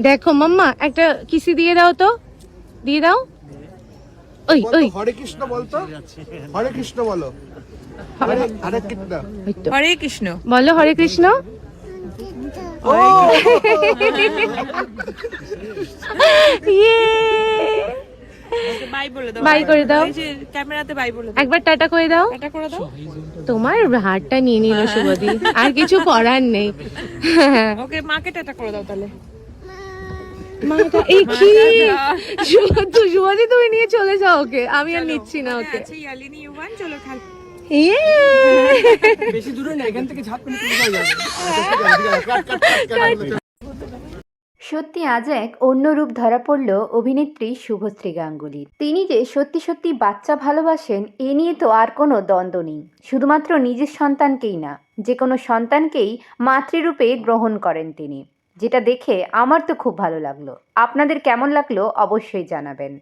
দেখো মাম্মা, একটা কিসি দিয়ে দাও তো, দিয়ে দাও। ওই ওই হরে কৃষ্ণ বলতো, হরে কৃষ্ণ বলো, হরে হরে কৃষ্ণ, হরে কৃষ্ণ বলো, হরে কৃষ্ণ। ইয়ে, বাই বলে দাও, বাই করে দাও। এই যে ক্যামেরাতে বাই বলে দাও, একবার টাটা করে দাও। এটা করে দাও। তোমার হারটা নিয়ে নিল শুভদি, আর কিছু করার নেই। ওকে মাকে টাটা করে দাও তাহলে। মাটা এই কি শুভদি, তুমি নিয়ে চলে যাও ওকে, আমি আর নিচ্ছি না ওকে। আচ্ছা ইয়ালিনী ইউয়ান চলো খাল। ইয়ে, বেশি দূরে না, এখান থেকে ঝাঁপ পেলে চলে যাবে। সত্যি আজ এক অন্য রূপ ধরা পড়ল অভিনেত্রী শুভশ্রী গাঙ্গুলির। তিনি যে সত্যি সত্যি বাচ্চা ভালোবাসেন এ নিয়ে তো আর কোনো দ্বন্দ্ব নেই। শুধুমাত্র নিজের সন্তানকেই না, যে কোনো সন্তানকেই মাতৃরূপে গ্রহণ করেন তিনি, যেটা দেখে আমার তো খুব ভালো লাগলো। আপনাদের কেমন লাগলো অবশ্যই জানাবেন।